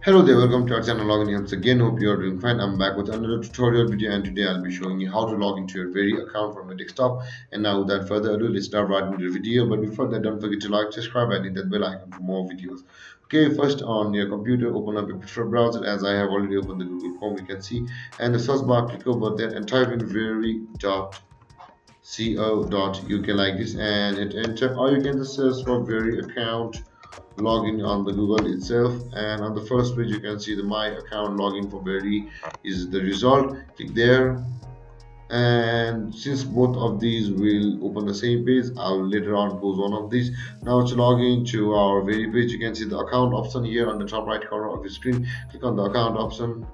Hello there, welcome to our channel Login Helps again. Hope you are doing fine. I'm back with another tutorial video, and today I'll be showing you how to log into your very account from your desktop. And now without further ado, let's start right into the video. But before that, don't forget to like, subscribe, and hit that bell icon for more videos. Okay, first on your computer, open up your preferred browser. As I have already opened the Google Chrome, you can see, and the search bar, click over there and type in very.co.uk like this and hit enter, or you can just search for very account login on the Google itself, and on the first page you can see the my account login for very is the result. Click there, and since both of these will open the same page, I'll later on close one of these. Now to log in to our very page, you can see the account option here on the top right corner of your screen. Click on the account option,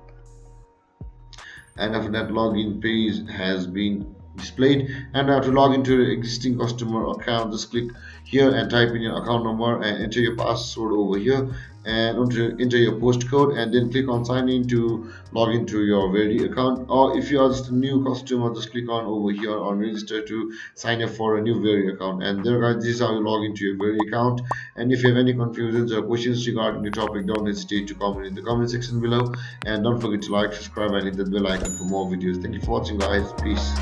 and after that login page has been displayed. And now to log into your existing customer account, just click here and type in your account number and enter your password over here, and enter your postcode, and then click on sign in to log into your very account. Or if you are just a new customer, just click on over here on register to sign up for a new very account. And there guys, this is how you log into your very account. And if you have any confusions or questions regarding the topic, don't hesitate to comment in the comment section below, and don't forget to like, subscribe, and hit that bell icon for more videos. Thank you for watching guys. Peace.